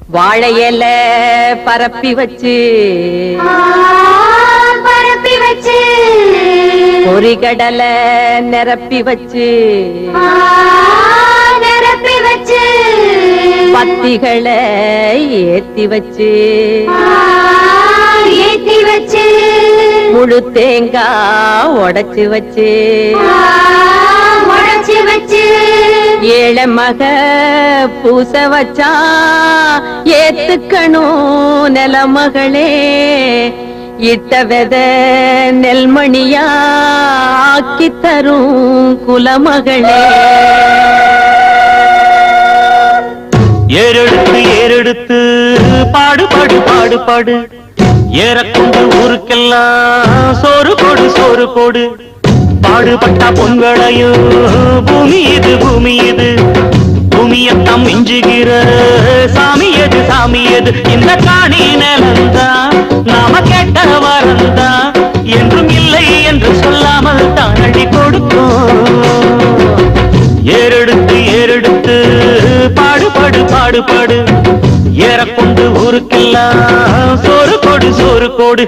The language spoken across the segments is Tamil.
வாழையில பரப்பி வச்சு பொறிகடலை நிரப்பி வச்சு பத்திகளை ஏத்தி வச்சு முழு தேங்காய் உடைச்சு வச்சு ஏழை மக பூச வச்சா ஏத்துக்கணும் நிலமகளே இட்ட வெத நெல்மணியா ஆக்கி தரும் குலமகளே. ஏறெடுத்து ஏறெடுத்து பாடு பாடு பாடு பாடு ஏறக்கொண்டு ஊருக்கெல்லாம் சோறு போடு சோறு போடு பாடுபட்டா பொங்கலையும் பூமி இது பூமி இது பூமியத்தான் மிஞ்சுகிற சாமி எது சாமி எது இந்த காணி நிலந்தான் நாம கேட்ட வரந்தான் என்றும் இல்லை என்று சொல்லாமல் தான் அள்ளி கொடுக்கும். ஏறெடுத்து ஏறெடுத்து பாடு பாடு பாடு பாடு ஏறக்கொண்டு ஊருக்கெல்லாம் சோறு கோடு சோறு கோடு.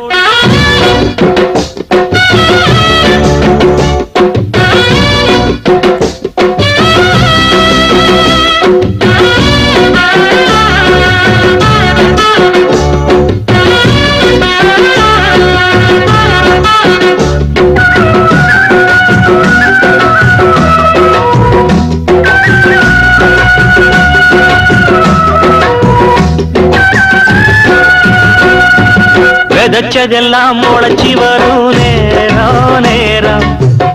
விதைச்சதெல்லாம் முளைச்சி வரும் நேரம் நேரம்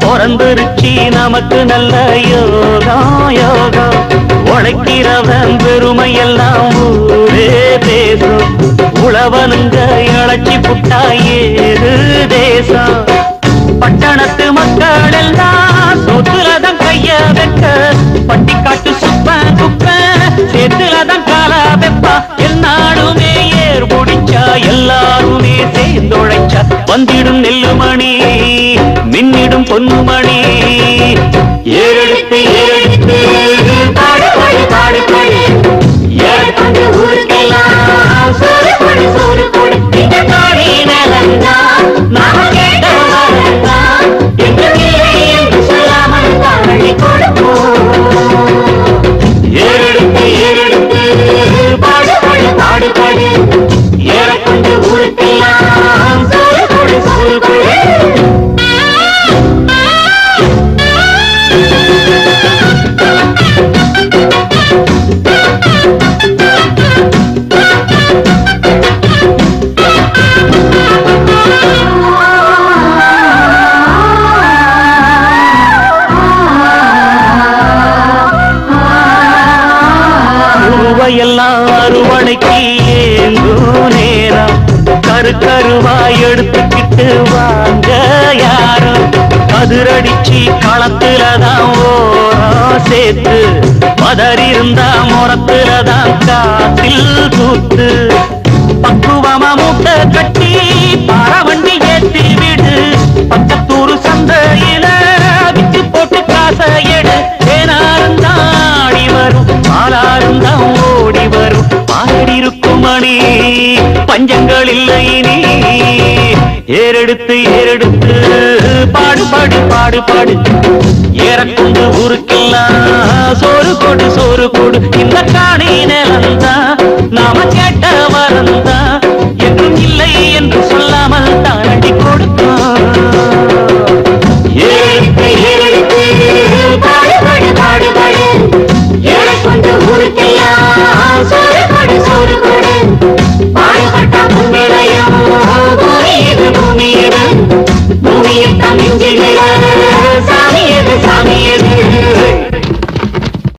பிறந்துருச்சி நமக்கு நல்ல யோகம் யோகம் உழைக்கிறவன் பெருமையெல்லாம் ஊரே பேசும் உழவனுங்க இழைச்சி புட்டா ஏது தேசம் பட்டணத்து மக்கள் எல்லாம் சொத்துலதான் கைய வைக்க பட்டிக்காட்டு சுப்ப குப்ப சேத்துலதான் கால வெப்பா என்னாலுமே ஏர் முடிச்சா எல்லாருமே சேர்ந்தொழைச்சா வந்திடும் நெல்லுமணி மின்னிடும் பொன்னுமணி. ஏறெடுத்து ஏறெடுத்து பாடு பாடு பாடு பாடு ஏறெடுத்து ஊருக்கெல்லாம் சோறு போடு சோறு போடு இந்த காணி நிலந்தா நாம கேட்ட வரந்தா என்று இல்லை என்று சொல்லாமல் தான் அள்ளி கொடுப்போம். ஏறெடுத்து ஏறெடுத்து பாடு பாடு பாடு பாடு ஏறக்கொண்டு ஊருக்கெல்லாம் சோறு போடு சோறு போடு. எல்லாம் அறுவடைக்கு ஏங்கும் நேரம் கரு கருவாய் எடுத்துக்கிட்டு வாங்க யாரும் அதிரடிச்சு களத்துலதான் ஓரம் சேர்த்து மதறிருந்தா முறத்துலதான் காத்தில் தூத்து பக்குவமா மூட்டை கட்டி பரவண்டி ஏற்றி விடு பக்கத்தூரு சந்தையில விட்டு போட்டு காசை எடு ஏனாருந்தாடி வரும் ஆளாருந்தான் ஓடி வரும் பாடி இருக்கும் மணி பஞ்சங்கள் இல்லை நீ. ஏறெடுத்து ஏறெடுத்து பாடு பாடு பாடு பாடு ஏறக்கொண்டு ஊருக்கெல்லாம் சோறு போடு சோறு போடு இந்த காணி நிலந்தான்